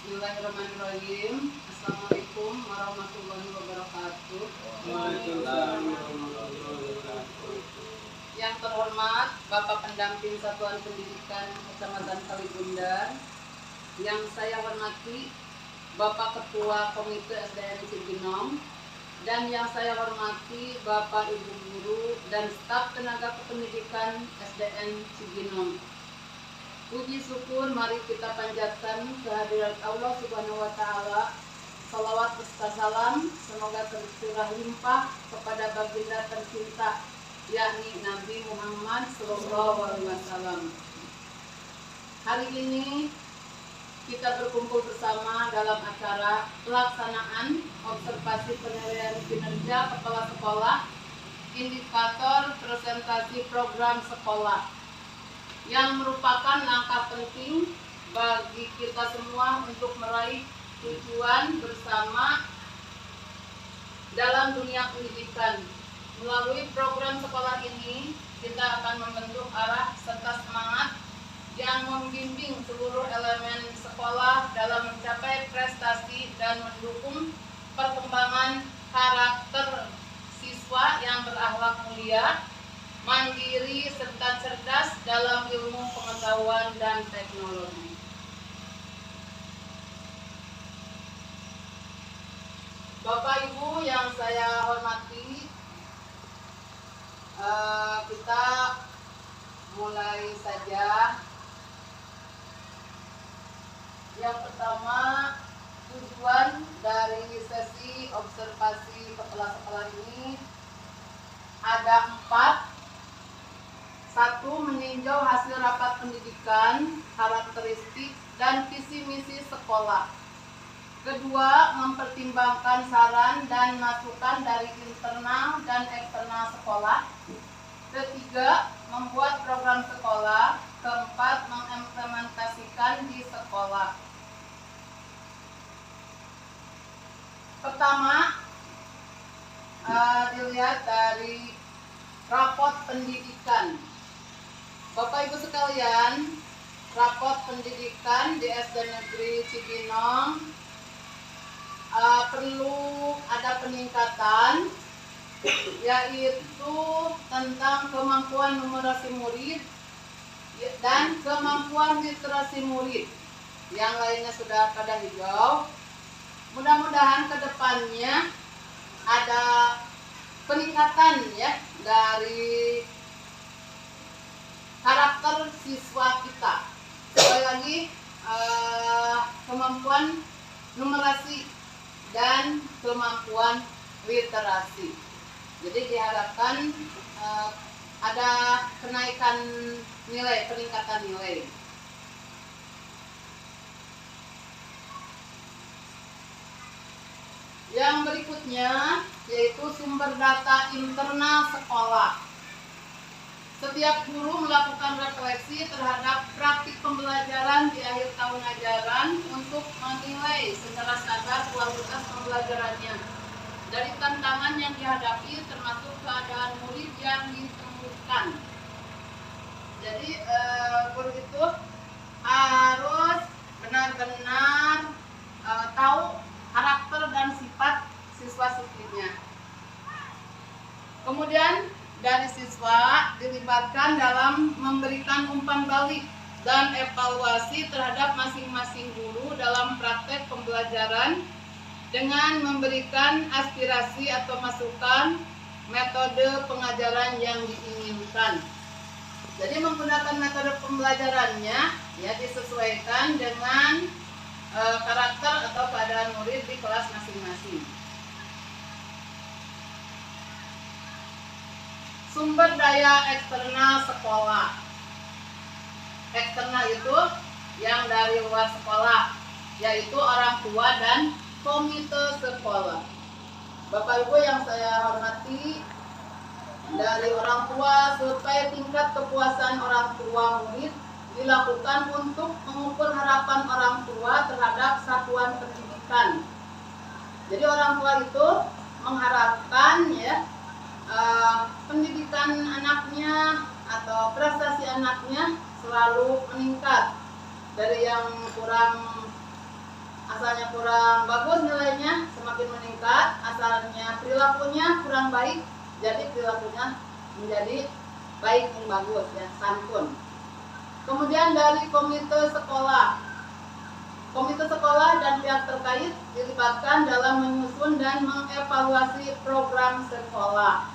Bismillahirrahmanirrahim. Assalamualaikum warahmatullahi wabarakatuh. Yang terhormat Bapak Pendamping Satuan Pendidikan Kecamatan Kalibundar, yang saya hormati Bapak Ketua Komite SDN Cibinong, dan yang saya hormati Bapak Ibu Guru dan staf tenaga kependidikan SDN Cibinong. Puji syukur mari kita panjatkan kehadirat Allah Subhanahu wa taala. Salawat serta salam semoga tercurah limpah kepada baginda tercinta yakni Nabi Muhammad SAW. Hari ini kita berkumpul bersama dalam acara pelaksanaan observasi penilaian kinerja kepala sekolah, indikator presentasi program sekolah, yang merupakan langkah penting bagi kita semua untuk meraih tujuan bersama dalam dunia pendidikan. Melalui program sekolah ini, kita akan membentuk arah serta semangat yang membimbing seluruh elemen sekolah dalam mencapai prestasi dan mendukung perkembangan karakter siswa yang berakhlak mulia, mandiri, serta cerdas dalam ilmu pengetahuan dan teknologi. Bapak Ibu yang saya hormati, kita mulai saja. Yang pertama, tujuan dari sesi observasi kepala sekolah ini ada 4. 1. Meninjau hasil rapat pendidikan, karakteristik, dan visi misi sekolah. 2. Mempertimbangkan saran dan masukan dari internal dan eksternal sekolah. 3. Membuat program sekolah. 4. Mengimplementasikan di sekolah. Pertama, dilihat dari rapot pendidikan. Bapak Ibu sekalian, rapot pendidikan di SD Negeri Cibinong perlu ada peningkatan, yaitu tentang kemampuan numerasi murid dan kemampuan literasi murid. Yang lainnya sudah pada hijau. Mudah-mudahan ke depannya ada peningkatan ya dari karakter siswa kita. Sekali lagi, kemampuan numerasi dan kemampuan literasi. Jadi diharapkan ada kenaikan nilai, peningkatan nilai. Yang berikutnya yaitu sumber data internal sekolah. Setiap guru melakukan refleksi terhadap praktik pembelajaran di akhir tahun ajaran untuk menilai secara sadar kualitas pembelajarannya. Dari tantangan yang dihadapi termasuk keadaan murid yang ditemukan. Jadi guru itu harus benar-benar tahu karakter dan sifat siswa-siswinya. Kemudian dari siswa dilibatkan dalam memberikan umpan balik dan evaluasi terhadap masing-masing guru dalam praktek pembelajaran dengan memberikan aspirasi atau masukan metode pengajaran yang diinginkan. Jadi menggunakan metode pembelajarannya ya disesuaikan dengan karakter atau keadaan murid di kelas masing-masing. Sumber daya eksternal sekolah. Eksternal itu yang dari luar sekolah, yaitu orang tua dan komite sekolah. Bapak Ibu yang saya hormati, dari orang tua supaya tingkat kepuasan orang tua murid dilakukan untuk mengukur harapan orang tua terhadap satuan pendidikan. Jadi orang tua itu mengharapkan ya pendidikan anaknya atau prestasi anaknya selalu meningkat dari yang kurang asalnya kurang bagus nilainya semakin meningkat, asalnya perilakunya kurang baik, jadi perilakunya menjadi baik dan bagus ya, santun. Kemudian dari komite sekolah. Komite sekolah dan pihak terkait dilibatkan dalam menyusun dan mengevaluasi program sekolah.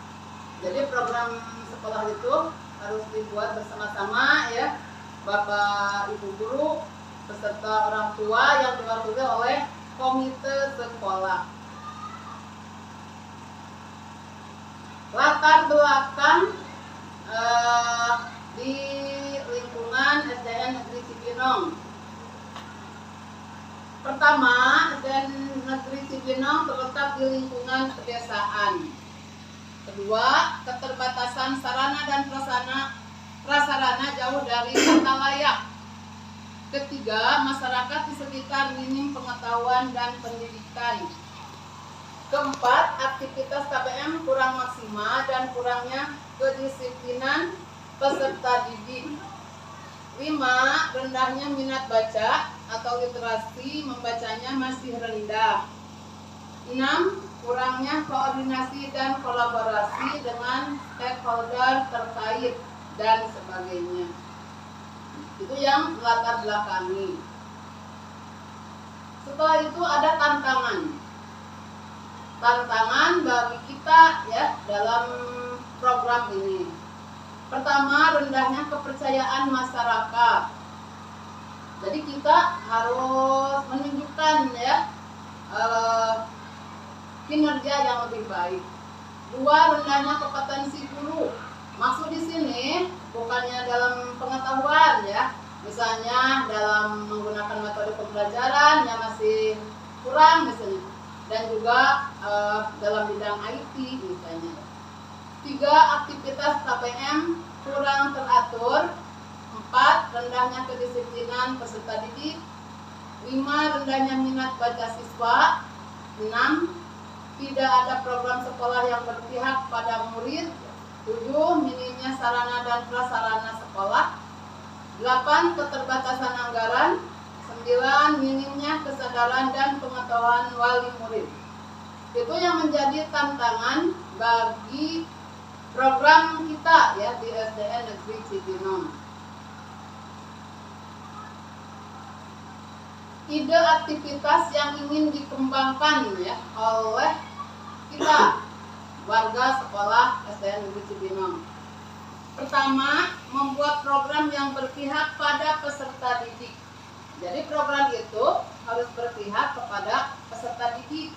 Jadi program sekolah itu harus dibuat bersama-sama ya, Bapak Ibu guru beserta orang tua yang diwakili oleh komite sekolah. Latar belakang di lingkungan SDN Negeri Cibinong. Pertama, SDN Negeri Cibinong terletak di lingkungan pedesaan. Kedua, keterbatasan sarana dan prasarana jauh dari kata layak. Ketiga, masyarakat di sekitar minim pengetahuan dan pendidikan. Keempat, aktivitas KBM kurang maksimal dan kurangnya kedisiplinan peserta didik. 5. Rendahnya minat baca atau literasi membacanya masih rendah. 6. Kurangnya koordinasi dan kolaborasi dengan stakeholder terkait dan sebagainya. Itu yang latar belakangi. Setelah itu ada tantangan. Tantangan bagi kita ya dalam program ini. Pertama, rendahnya kepercayaan masyarakat. Jadi kita harus menunjukkan ya kinerja yang lebih baik. 2. Rendahnya kompetensi guru. Maksud di sini bukannya dalam pengetahuan ya, misalnya dalam menggunakan metode pembelajaran yang masih kurang misalnya, dan juga dalam bidang IT misalnya. 3. Aktivitas KPM kurang teratur. 4. Rendahnya kedisiplinan peserta didik. 5. Rendahnya minat baca siswa. 6. Tidak ada program sekolah yang berpihak pada murid. 7. Minimnya sarana dan prasarana sekolah. 8. Keterbatasan anggaran. 9. Minimnya kesadaran dan pengetahuan wali murid. Itu yang menjadi tantangan bagi program kita ya di SDN Negeri Cibinong. Ide aktivitas yang ingin dikembangkan ya oleh kita warga sekolah SDN Negeri Cibinong. Pertama, membuat program yang berpihak pada peserta didik. Jadi program itu harus berpihak kepada peserta didik.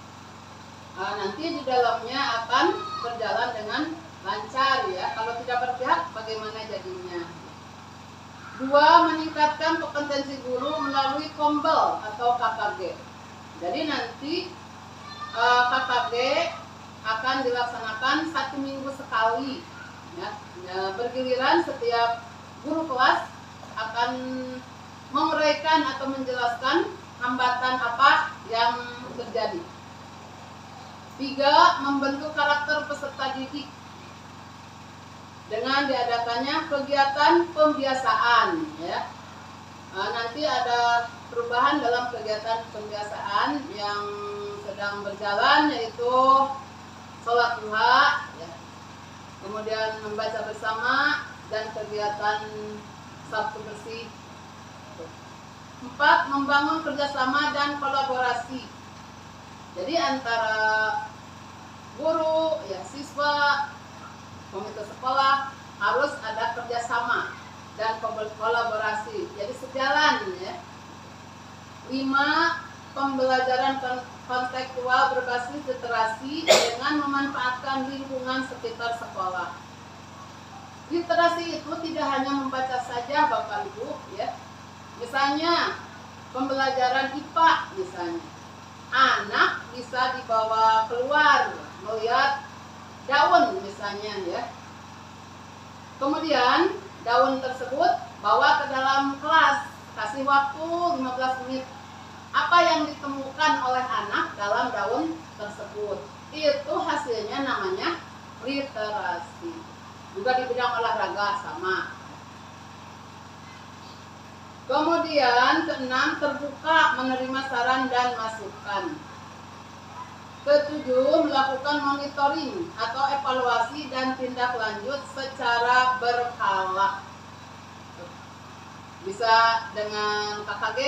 Nanti di dalamnya akan berjalan dengan lancar ya. Kalau tidak berpihak bagaimana jadinya? 2. Meningkatkan kompetensi guru melalui kombel atau KKG. Jadi nanti KKG akan dilaksanakan 1 minggu sekali ya. Bergiliran setiap guru kelas akan menguraikan atau menjelaskan hambatan apa yang terjadi. 3. Membentuk karakter peserta didik dengan diadakannya kegiatan pembiasaan ya. Nanti ada perubahan dalam kegiatan pembiasaan yang sedang berjalan, yaitu sholat duha ya. Kemudian membaca bersama dan kegiatan Sabtu bersih. 4. Membangun kerjasama dan kolaborasi. Jadi antara guru ya, siswa, komite sekolah harus ada kerjasama dan kolaborasi. Jadi sejalan ya. 5. Pembelajaran kontekstual berbasis literasi dengan memanfaatkan lingkungan sekitar sekolah. Literasi itu tidak hanya membaca saja Bapak Ibu ya. Misalnya pembelajaran IPA misalnya. Anak bisa dibawa keluar melihat daun misalnya ya. Kemudian daun tersebut bawa ke dalam kelas, kasih waktu 15 menit. Apa yang ditemukan oleh anak dalam daun tersebut, itu hasilnya namanya literasi. Juga di bidang olahraga sama. Kemudian keenam, terbuka menerima saran dan masukan. Ketujuh, melakukan monitoring atau evaluasi dan tindak lanjut secara berkala. Bisa dengan KKG,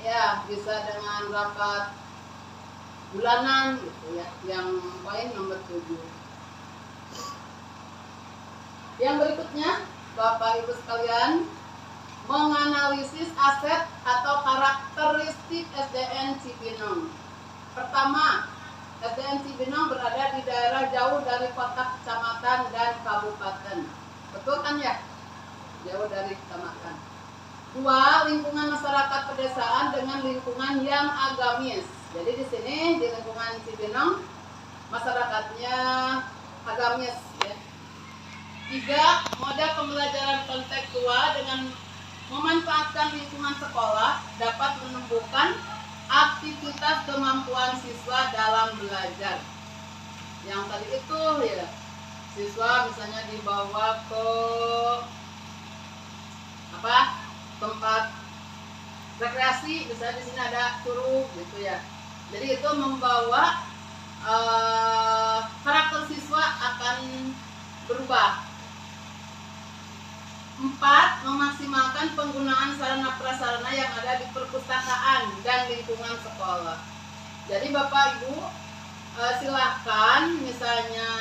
ya, bisa dengan rapat bulanan, gitu ya. Yang poin nomor 7. Yang berikutnya, Bapak Ibu sekalian, menganalisis aset atau karakteristik SDN Cibinong. Pertama, SDN Cibinong berada di daerah jauh dari kota, kecamatan, dan kabupaten. Betul kan ya? Jauh dari kecamatan. 2, lingkungan masyarakat pedesaan dengan lingkungan yang agamis. Jadi di sini di lingkungan Cibinong masyarakatnya agamis ya. 3, moda pembelajaran kontekstual dengan memanfaatkan lingkungan sekolah dapat menumbuhkan aktivitas kemampuan siswa dalam belajar. Yang tadi itu ya, siswa misalnya dibawa ke tempat rekreasi, misalnya di sini ada curug gitu ya. Jadi itu membawa karakter siswa akan berubah. 4, memaksimalkan penggunaan sarana prasarana yang ada di perpustakaan dan lingkungan sekolah. Jadi Bapak Ibu silahkan misalnya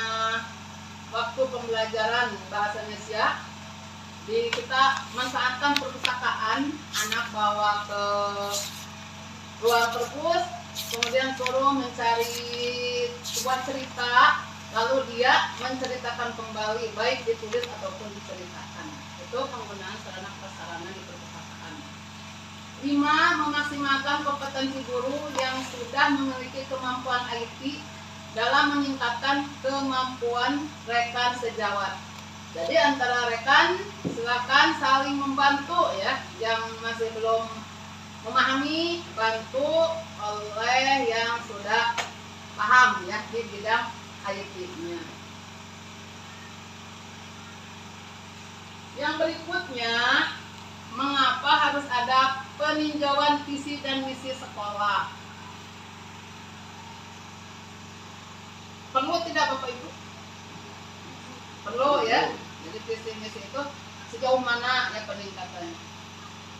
waktu pembelajaran bahasa Indonesia kita manfaatkan perpustakaan, anak bawa ke ruang perpus, kemudian suruh mencari sebuah cerita, lalu dia menceritakan kembali, baik ditulis ataupun diceritakan. Itu penggunaan sarana prasarana di perpustakaan. 5, memaksimalkan kompetensi guru yang sudah memiliki kemampuan IT dalam meningkatkan kemampuan rekan sejawat. Jadi antara rekan silakan saling membantu ya, yang masih belum memahami bantu oleh yang sudah paham ya di bidang IT-nya. Yang berikutnya, mengapa harus ada peninjauan visi dan misi sekolah? Perlu tidak Bapak Ibu? Perlu ya. Jadi visi misi itu sejauh mana ya peningkatannya.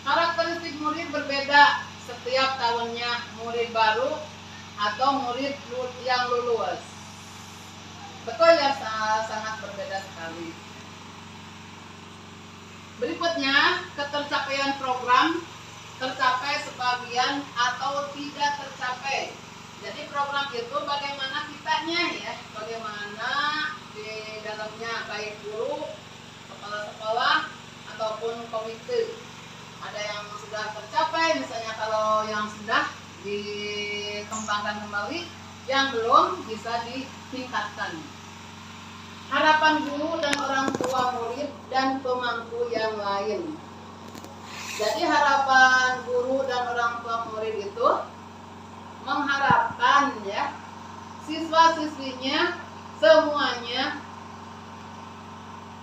Karakteristik murid berbeda setiap tahunnya, murid baru atau murid yang lulus. Betul ya, sangat berbeda sekali. Berikutnya, ketercapaian program tercapai sebagian atau tidak tercapai. Jadi program itu bagaimana kitanya ya, bagaimana di dalamnya baik guru, kepala sekolah ataupun komite. Ada yang sudah tercapai, misalnya kalau yang sudah dikembangkan kembali, yang belum bisa ditingkatkan. Harapan guru dan orang tua murid dan pemangku yang lain. Jadi harapan guru dan orang tua murid itu mengharapkan ya siswa-siswinya semuanya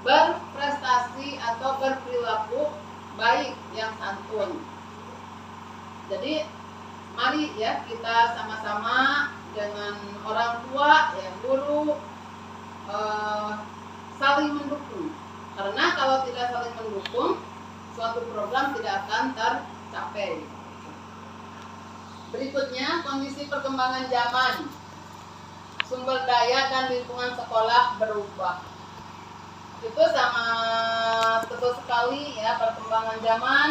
berprestasi atau berperilaku baik yang santun. Jadi mari ya kita sama-sama dengan orang tua ya, guru saling mendukung. Karena kalau tidak saling mendukung, suatu program tidak akan tercapai. Berikutnya, kondisi perkembangan zaman, sumber daya dan lingkungan sekolah berubah. Itu sangat betul sekali ya, perkembangan zaman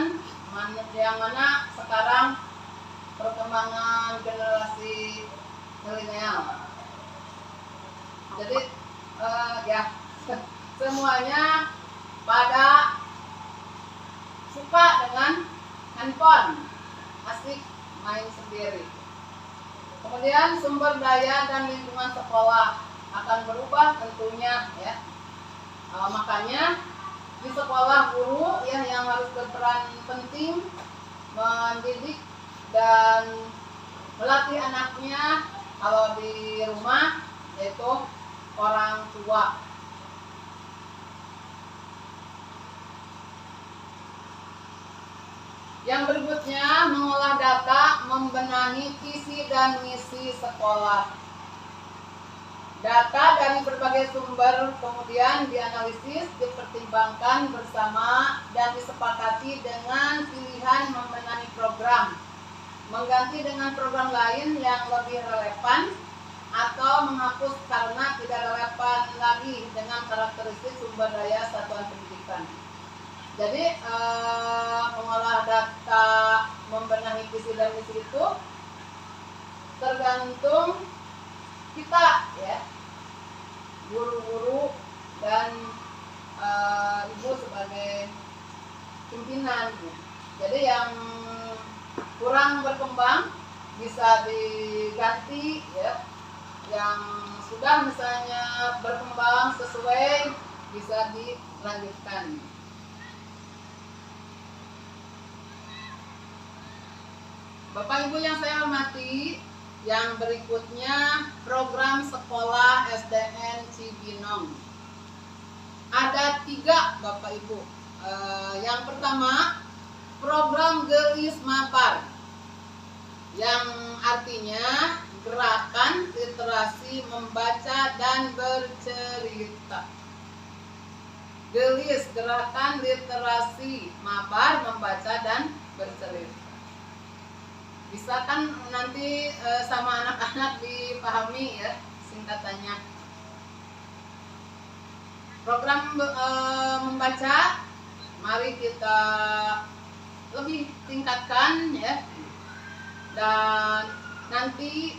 yang mana sekarang perkembangan generasi milenial. Jadi ya semuanya pada suka dengan handphone, asik main sendiri. Kemudian sumber daya dan lingkungan sekolah akan berubah tentunya ya. Makanya di sekolah guru ya yang harus berperan penting mendidik dan melatih anaknya. Kalau di rumah yaitu orang tua. Yang berikutnya, mengolah data, membenahi visi dan misi sekolah. Data dari berbagai sumber kemudian dianalisis, dipertimbangkan bersama, dan disepakati dengan pilihan membenahi program, mengganti dengan program lain yang lebih relevan, atau menghapus karena tidak relevan lagi dengan karakteristik sumber daya satuan pendidikan. Jadi mengolah data, membenahi visi dan misi itu tergantung kita, ya, guru-guru dan ibu sebagai pimpinan. Jadi yang kurang berkembang bisa diganti, ya. Yang sudah misalnya berkembang sesuai bisa dilanjutkan. Bapak Ibu yang saya hormati, yang berikutnya program sekolah SDN Cibinong. Ada 3 Bapak Ibu. Yang pertama, program Gelis Mabar, yang artinya gerakan literasi membaca dan bercerita. Gelis, gerakan literasi mabar membaca dan bercerita. Bisa kan nanti sama anak-anak dipahami, ya, singkatannya. Program membaca, mari kita lebih tingkatkan, ya, dan nanti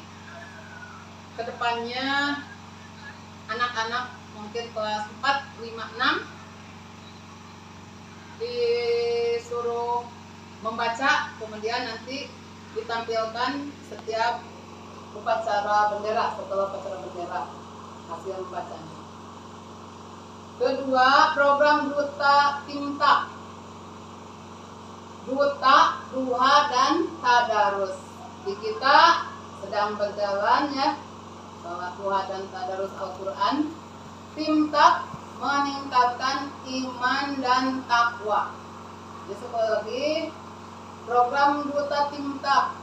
kedepannya anak-anak mungkin kelas 4, 5, 6 disuruh membaca, kemudian nanti ditampilkan setiap upacara bendera, setelah upacara bendera hasil membacanya. Kedua, program Duta Timta, Duta, Duha, dan Tadarus. Di kita sedang berjalan, ya, sholat duha dan tadarus Al-Quran. Timta meningkatkan iman dan takwa. Jadi sekali lagi, program Duta Timta,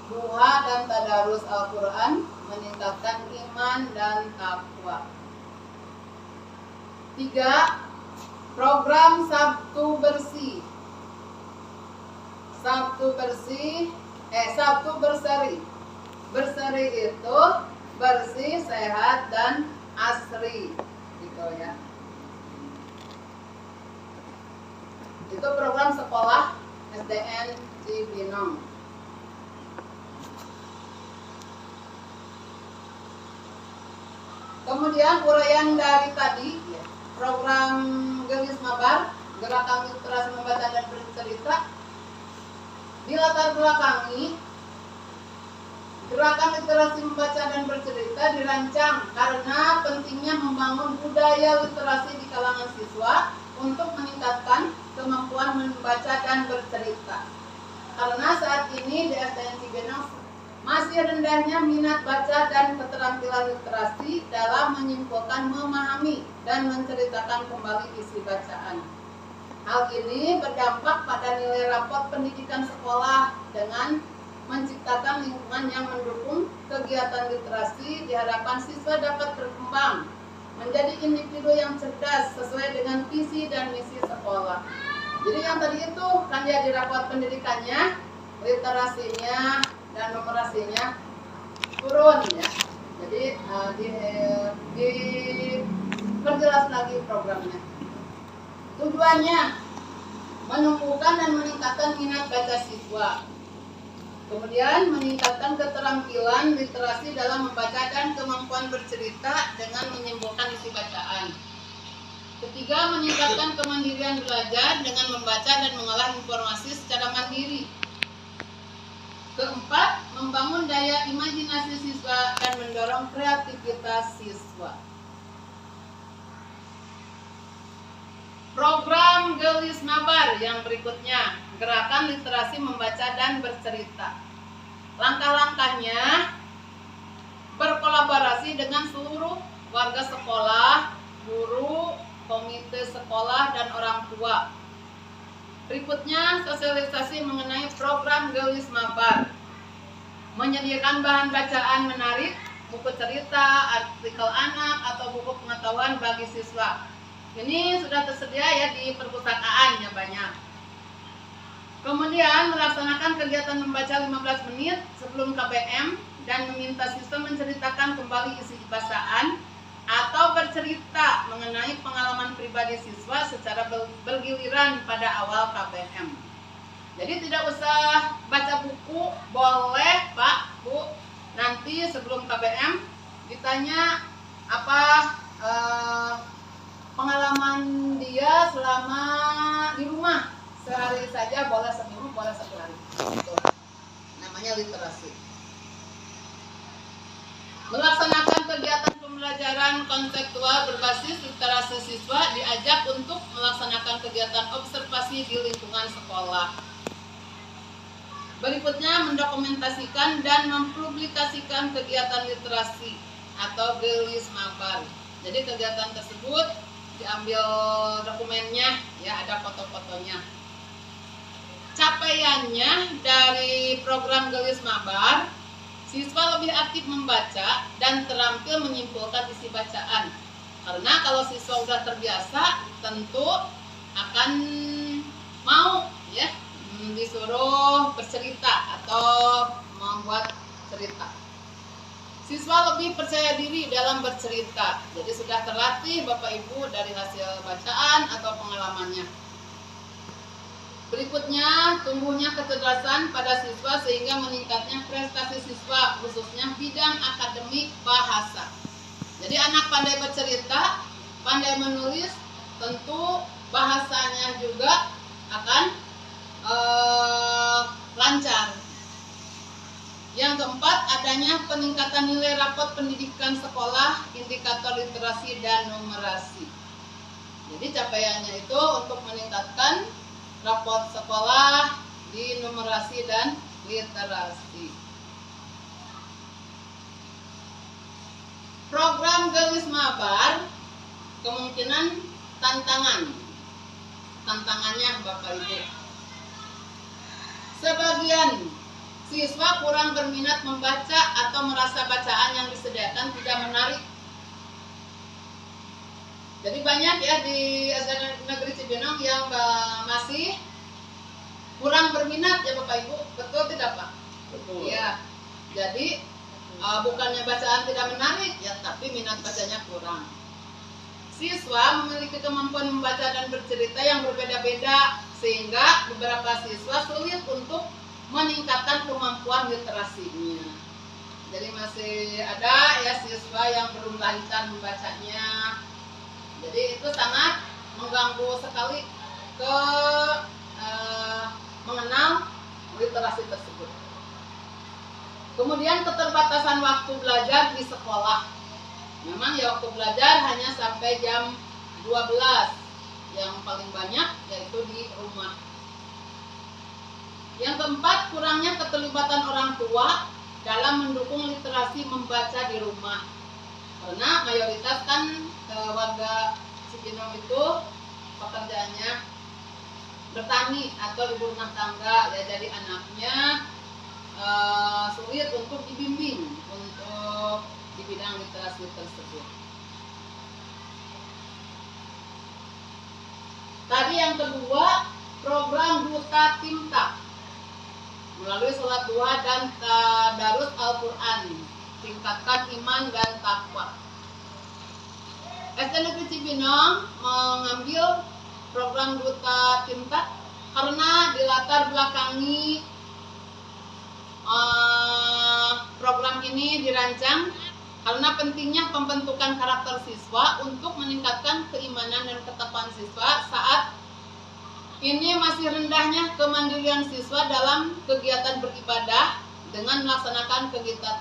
duha dan tadarus Al-Quran meningkatkan iman dan takwa. 3, program Sabtu Bersih. Sabtu Berseri. Berseri itu bersih, sehat, dan asri, gitu, ya. Itu program sekolah SDN Cibinong. Kemudian uraian dari tadi, ya, program Gelis Mabar, gerakan literasi membaca dan bercerita, dilatar belakangi. Gerakan literasi membaca dan bercerita dirancang karena pentingnya membangun budaya literasi di kalangan siswa untuk meningkatkan kemampuan membaca dan bercerita. Karena saat ini di SDN Cibinong masih rendahnya minat baca dan keterampilan literasi dalam menyimpulkan, memahami, dan menceritakan kembali isi bacaan. Hal ini berdampak pada nilai rapot pendidikan sekolah dengan menciptakan lingkungan yang mendukung kegiatan literasi. Diharapkan siswa dapat berkembang menjadi individu yang cerdas sesuai dengan visi dan misi sekolah. Jadi yang tadi itu kan jadi rapot pendidikannya, literasinya dan numerasinya turun, ya. Jadi diperjelas lagi programnya. Tujuannya menumbuhkan dan meningkatkan minat baca siswa. Kemudian meningkatkan keterampilan literasi dalam membaca dan kemampuan bercerita dengan menyimpulkan isi bacaan. Ketiga, meningkatkan kemandirian belajar dengan membaca dan mengolah informasi secara mandiri. Keempat, membangun daya imajinasi siswa dan mendorong kreativitas siswa. Program Gelis Mabar yang berikutnya, gerakan literasi membaca dan bercerita. Langkah-langkahnya, berkolaborasi dengan seluruh warga sekolah, guru, komite sekolah, dan orang tua. Berikutnya, sosialisasi mengenai program Gelis Mabar. Menyediakan bahan bacaan menarik, buku cerita, artikel anak, atau buku pengetahuan bagi siswa. Ini sudah tersedia ya di perpustakaan ya banyak. Kemudian melaksanakan kegiatan membaca 15 menit sebelum KBM dan meminta siswa menceritakan kembali isi bacaan atau bercerita mengenai pengalaman pribadi siswa secara bergiliran pada awal KBM. Jadi tidak usah baca buku, boleh Pak, Bu, nanti sebelum KBM ditanya apa pengalaman dia selama di rumah. Sehari saja, boleh seminggu, boleh satu hari. Itu namanya literasi. Melaksanakan kegiatan pembelajaran konseptual berbasis literasi, siswa diajak untuk melaksanakan kegiatan observasi di lingkungan sekolah. Berikutnya, mendokumentasikan dan mempublikasikan kegiatan literasi atau Gelis Mabar. Jadi kegiatan tersebut diambil dokumennya, ya ada foto-fotonya. Capaiannya dari program Gelis Mabar, siswa lebih aktif membaca dan terampil menyimpulkan isi bacaan. Karena kalau siswa sudah terbiasa, tentu akan mau ya disuruh bercerita atau membuat cerita. Siswa lebih percaya diri dalam bercerita. Jadi sudah terlatih Bapak Ibu dari hasil bacaan atau pengalamannya. Berikutnya, tumbuhnya kecerdasan pada siswa sehingga meningkatnya prestasi siswa, khususnya bidang akademik bahasa. Jadi anak pandai bercerita, pandai menulis, tentu bahasanya juga akan lancar. Yang keempat, adanya peningkatan nilai rapot pendidikan sekolah, indikator literasi dan numerasi. Jadi capaiannya itu untuk meningkatkan rapot sekolah di numerasi dan literasi. Program Gelis Mabar kemungkinan tantangannya Bapak Ibu. Sebagian siswa kurang berminat membaca atau merasa bacaan yang disediakan tidak menarik. Jadi banyak ya di SD Negeri Cibinong yang masih kurang berminat ya Bapak Ibu, betul tidak Pak? Betul. Ya, jadi bukannya bacaan tidak menarik ya, tapi minat bacanya kurang. Siswa memiliki kemampuan membaca dan bercerita yang berbeda-beda, sehingga beberapa siswa sulit untuk meningkatkan kemampuan literasinya. Jadi masih ada ya siswa yang belum lancar membacanya. Jadi itu sangat mengganggu sekali ke mengenal literasi tersebut. Kemudian keterbatasan waktu belajar di sekolah. Memang ya waktu belajar hanya sampai jam 12. Yang paling banyak yaitu di rumah. Yang keempat, kurangnya keterlibatan orang tua dalam mendukung literasi membaca di rumah. Karena mayoritas kan warga Cibinong itu pekerjaannya bertani atau ibu rumah tangga, ya jadi anaknya sulit untuk dibimbing untuk di bidang literasi tersebut. Tadi yang kedua, program Duta Timta melalui sholat duha dan tadarus Al-Quran, tingkatkan iman dan takwa. SD Negeri Cibinong mengambil program Duta Timta karena dilatar belakangi program ini dirancang karena pentingnya pembentukan karakter siswa untuk meningkatkan keimanan dan ketakwaan siswa saat ini masih rendahnya kemandirian siswa dalam kegiatan beribadah. Dengan melaksanakan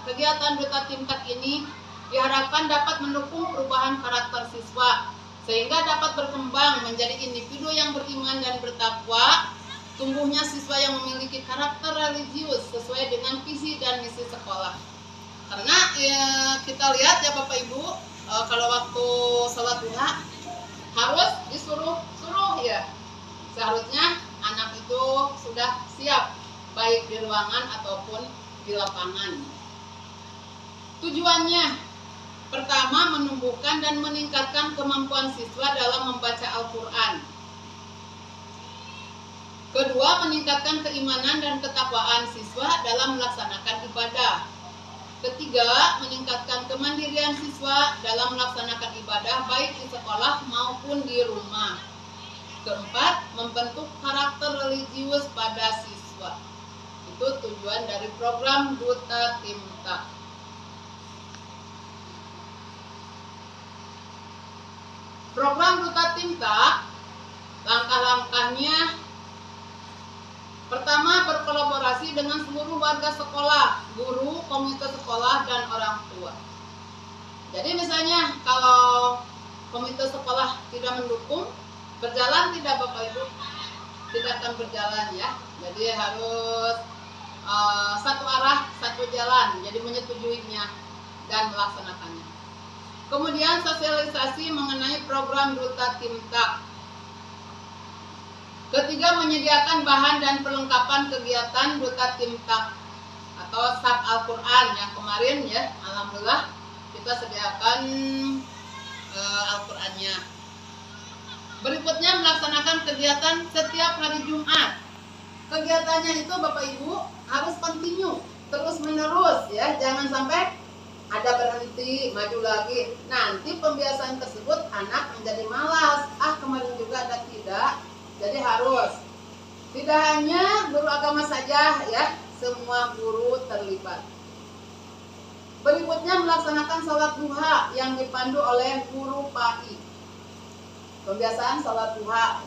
kegiatan Duta Timta ini diharapkan dapat mendukung perubahan karakter siswa sehingga dapat berkembang menjadi individu yang beriman dan bertakwa, tumbuhnya siswa yang memiliki karakter religius sesuai dengan visi dan misi sekolah. Karena ya, kita lihat ya Bapak Ibu, kalau waktu sholat duha harus disuruh ya, seharusnya anak itu sudah siap, baik di ruangan ataupun di lapangan. Tujuannya, pertama, menumbuhkan dan meningkatkan kemampuan siswa dalam membaca Al-Quran. Kedua, meningkatkan keimanan dan ketakwaan siswa dalam melaksanakan ibadah. Ketiga, meningkatkan kemandirian siswa dalam melaksanakan ibadah baik di sekolah maupun di rumah. Keempat, membentuk karakter religius pada siswa. Itu tujuan dari program Duta Timta. Program Duta Timta, langkah-langkahnya: pertama, berkolaborasi dengan seluruh warga sekolah, guru, komite sekolah, dan orang tua. Jadi misalnya kalau komite sekolah tidak mendukung, berjalan tidak Bapak Ibu? Tidak akan berjalan ya. Jadi harus satu arah, satu jalan. Jadi menyetujuinya dan melaksanakannya. Kemudian sosialisasi mengenai program Duta Timta. Ketiga, menyediakan bahan dan perlengkapan kegiatan Duta Timta atau SAP Al-Quran yang kemarin ya, alhamdulillah kita sediakan Al-Qurannya. Berikutnya, melaksanakan kegiatan setiap hari Jumat. Kegiatannya itu Bapak Ibu harus continue, terus menerus ya, jangan sampai ada berhenti, maju lagi. Nanti pembiasaan tersebut anak menjadi malas. Kemarin juga ada tidak. Jadi harus, tidak hanya guru agama saja ya, semua guru terlibat. Berikutnya, melaksanakan sholat duha yang dipandu oleh guru PAI. Pembiasaan sholat duha.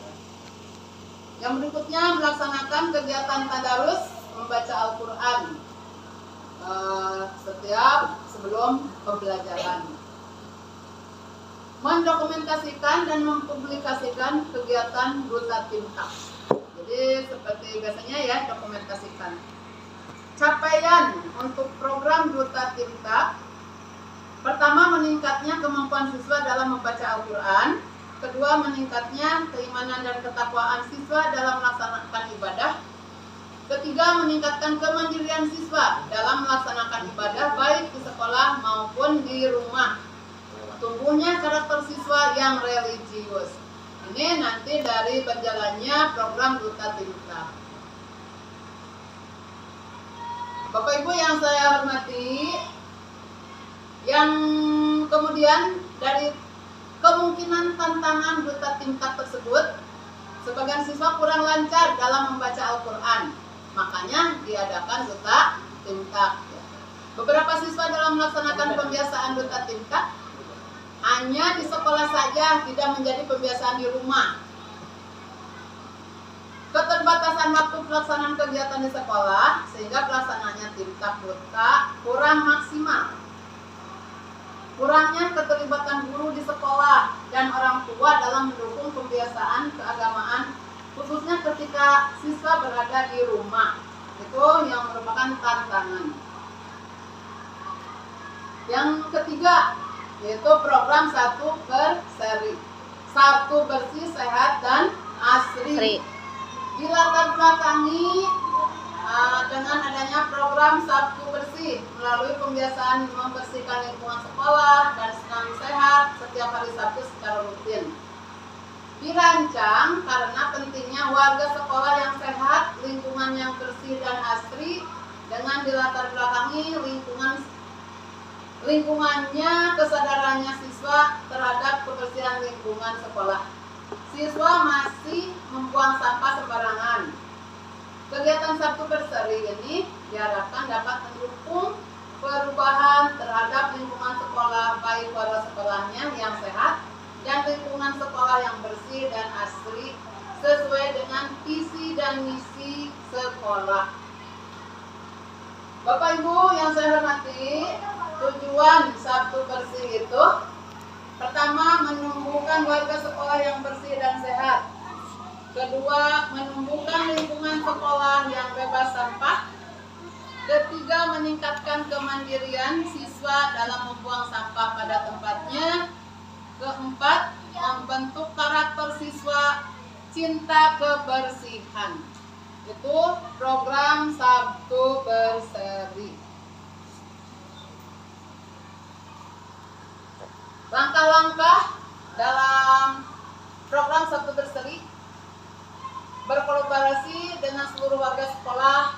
Yang berikutnya, melaksanakan kegiatan tadarus membaca Al-Quran setiap sebelum pembelajaran. Mendokumentasikan dan mempublikasikan kegiatan Duta Timta. Jadi seperti biasanya ya, dokumentasikan. Capaian untuk program Duta Timta: pertama, meningkatnya kemampuan siswa dalam membaca Al-Quran. Kedua, meningkatnya keimanan dan ketakwaan siswa dalam melaksanakan ibadah. Ketiga, meningkatkan kemandirian siswa dalam melaksanakan ibadah baik di sekolah maupun di rumah. Tumbuhnya karakter siswa yang religius. Ini nanti dari berjalannya program Duta Timta. Bapak Ibu yang saya hormati, yang kemudian dari kemungkinan tantangan Duta Timta tersebut, sebagian siswa kurang lancar dalam membaca Al-Quran, makanya diadakan Duta Timta. Beberapa siswa dalam melaksanakan pembiasaan Duta Timta hanya di sekolah saja, tidak menjadi pembiasaan di rumah. Keterbatasan waktu pelaksanaan kegiatan di sekolah sehingga pelaksanaannya Timta Duta kurang maksimal. Kurangnya keterlibatan guru di sekolah dan orang tua dalam mendukung pembiasaan keagamaan, khususnya ketika siswa berada di rumah. Itu yang merupakan tantangan. Yang ketiga, yaitu program 1 berseri, 1 bersih, sehat, dan asri. Dilatar belakangi dengan adanya program 1 bersih melalui pembiasaan membersihkan lingkungan sekolah dan senam sehat setiap hari Sabtu secara rutin. Dirancang karena pentingnya warga sekolah yang sehat, lingkungan yang bersih dan asri, dengan dilatar belakangi lingkungannya, kesadarannya siswa terhadap kebersihan lingkungan sekolah. Siswa masih membuang sampah sembarangan. Kegiatan 1 berseri ini diharapkan dapat mendukung perubahan terhadap lingkungan sekolah, baik warga sekolahnya yang sehat dan lingkungan sekolah yang bersih dan asri sesuai dengan visi dan misi sekolah. Bapak Ibu yang saya hormati, tujuan 1 bersih itu: pertama, menumbuhkan warga sekolah yang bersih dan sehat. Kedua, menumbuhkan lingkungan sekolah yang bebas sampah. Ketiga, meningkatkan kemandirian siswa dalam membuang sampah pada tempatnya. Keempat, membentuk karakter siswa Cinta Kebersihan. Itu program Sabtu Berseri. Langkah-langkah dalam program Sabtu Berseri: berkolaborasi dengan seluruh warga sekolah,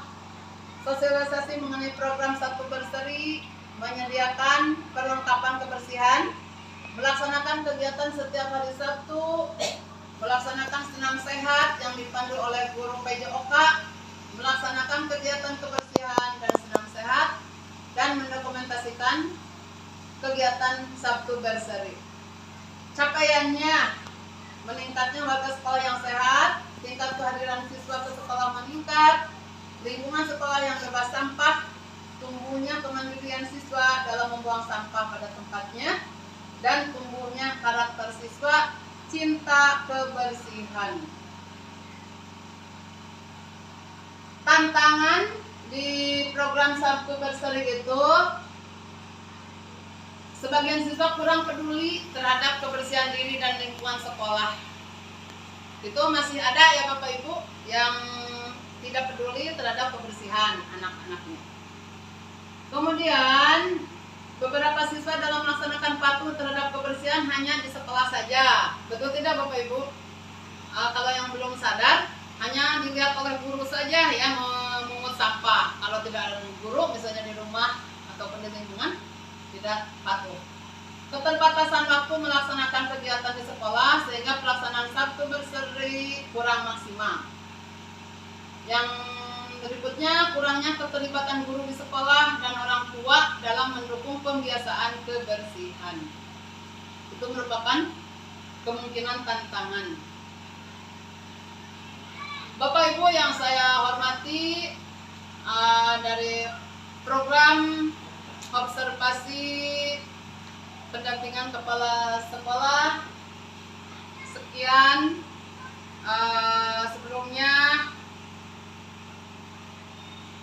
sosialisasi mengenai program Sabtu Berseri, menyediakan perlengkapan kebersihan, melaksanakan kegiatan setiap hari Sabtu, melaksanakan senam sehat yang dipandu oleh guru PJOK, melaksanakan kegiatan kebersihan dan senam sehat, dan mendokumentasikan kegiatan Sabtu Berseri. Capaiannya: meningkatnya warga sekolah yang sehat, tingkat kehadiran siswa ke sekolah meningkat, lingkungan sekolah yang bebas sampah, tumbuhnya kemandirian siswa dalam membuang sampah pada tempatnya, dan tumbuhnya karakter siswa cinta kebersihan. Tantangan di program Sabtu Berseri itu, sebagian siswa kurang peduli terhadap kebersihan diri dan lingkungan sekolah. Itu masih ada ya Bapak Ibu yang tidak peduli terhadap kebersihan anak-anaknya. Kemudian beberapa siswa dalam melaksanakan patuh terhadap kebersihan hanya di sekolah saja. Betul tidak Bapak Ibu? Kalau yang belum sadar, hanya dilihat oleh guru saja yang memungut sampah. Kalau tidak ada guru, misalnya di rumah ataupun di lingkungan, tidak patuh. Keterbatasan waktu melaksanakan kegiatan di sekolah sehingga pelaksanaan Sabtu Berseri kurang maksimal. Yang berikutnya, kurangnya keterlibatan guru di sekolah dan orang tua dalam mendukung pembiasaan kebersihan. Itu merupakan kemungkinan tantangan. Bapak Ibu yang saya hormati, dari program observasi pendampingan kepala sekolah, sekian. Sebelumnya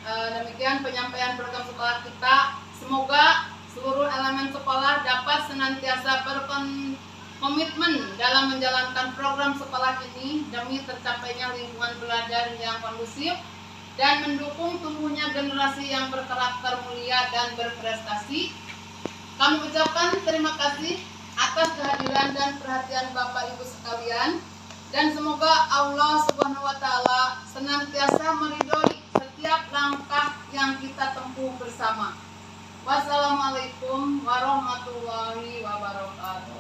demikian penyampaian program sekolah kita. Semoga seluruh elemen sekolah dapat senantiasa berkomitmen dalam menjalankan program sekolah ini demi tercapainya lingkungan belajar yang kondusif dan mendukung tumbuhnya generasi yang berkarakter mulia dan berprestasi. Kami ucapkan terima kasih atas kehadiran dan perhatian Bapak Ibu sekalian, dan semoga Allah Subhanahu wa taala senantiasa meridhoi setiap langkah yang kita tempuh bersama. Wassalamualaikum warahmatullahi wabarakatuh.